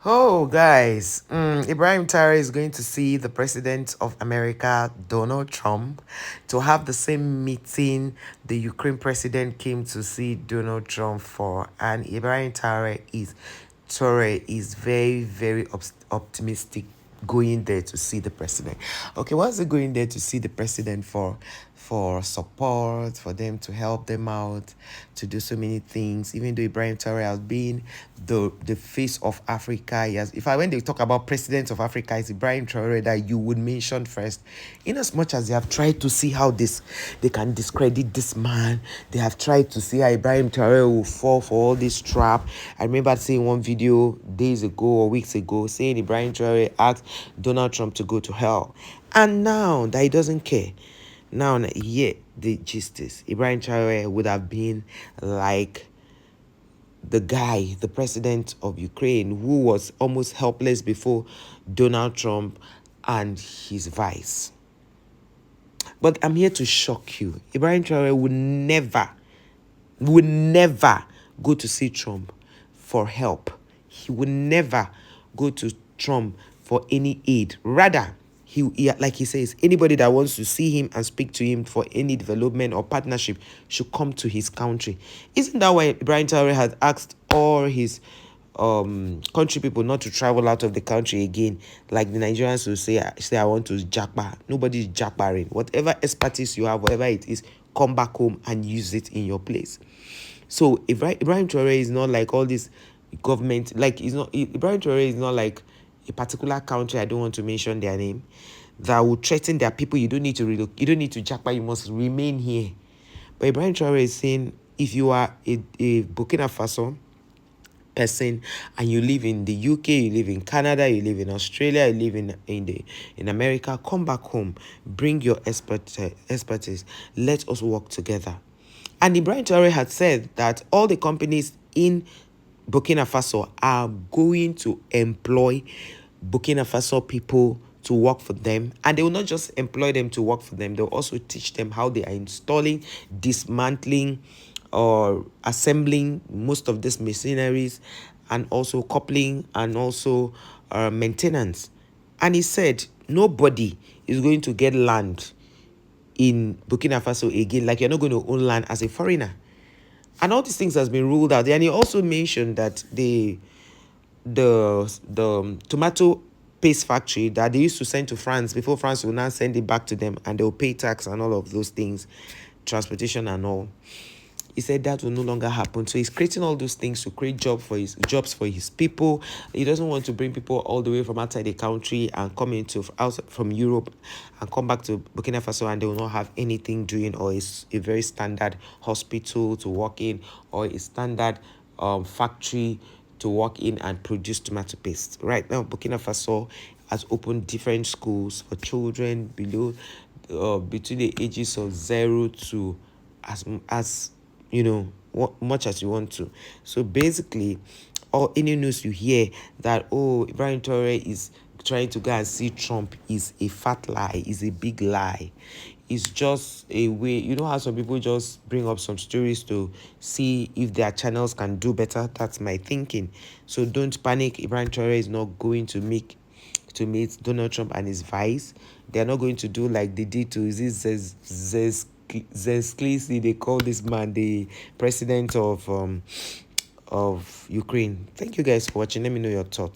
Oh, guys, Ibrahim Traore is going to see the president of America, Donald Trump, to have the same meeting the Ukraine president came to see Donald Trump for. And Ibrahim Traore is very, very optimistic going there to see the president. Okay, what's he going there to see the president for? For support, for them to help them out, to do so many things. Even though Ibrahim Traore has been the face of Africa, when they talk about president of Africa, it's Ibrahim Traore that you would mention first. In as much as they have tried to see how they can discredit this man, they have tried to see how Ibrahim Traore will fall for all this trap. I remember seeing one video days ago or weeks ago saying Ibrahim Traore asked Donald Trump to go to hell. And now that he doesn't care, now, yeah, the gist is Ibrahim Traore would have been like the guy, the president of Ukraine, who was almost helpless before Donald Trump and his vice. But I'm here to shock you. Ibrahim Traore would never go to see Trump for help. He would never go to Trump for any aid. Rather, like he says, anybody that wants to see him and speak to him for any development or partnership should come to his country. Isn't that why Ibrahim Traore had asked all his country people not to travel out of the country again? Like the Nigerians will say I want to jackbar. Nobody's jackbarring. Whatever expertise you have, whatever it is, come back home and use it in your place. So Ibrahim Traore is not like all this government, like Ibrahim Traore is not like a particular country, I don't want to mention their name, that will threaten their people. You don't need to relocate, you don't need to jackpot, you must remain here. But Ibrahim Traore is saying, if you are a Burkina Faso person and you live in the UK, you live in Canada, you live in Australia, you live in America, come back home, bring your expertise, let us work together. And Ibrahim Traore had said that all the companies in Burkina Faso are going to employ Burkina Faso people to work for them. And they will not just employ them to work for them, they'll also teach them how they are installing, dismantling, or assembling most of these machineries, and also coupling, and also maintenance. And he said nobody is going to get land in Burkina Faso again. Like, you're not going to own land as a foreigner. And all these things has been ruled out. And he also mentioned that the tomato paste factory that they used to send to France, before France will now send it back to them, and they'll pay tax and all of those things, transportation and all. He said that will no longer happen. So he's creating all those things to create jobs for his people. He doesn't want to bring people all the way from outside the country and come from Europe and come back to Burkina Faso, and they will not have anything doing, or a very standard hospital to work in, or a standard factory to work in and produce tomato paste. Right now, Burkina Faso has opened different schools for children between the ages of 0 to as much as you want to. So basically, any news you hear that Ibrahim Traore is trying to go and see Trump is a fat lie, is a big lie. It's just a way, how some people just bring up some stories to see if their channels can do better. That's my thinking. So don't panic. Ibrahim Traore is not going to meet Donald Trump and his vice. They're not going to do like they did to Zelenskyy. They call this man the president of Ukraine. Thank you guys for watching. Let me know your thoughts.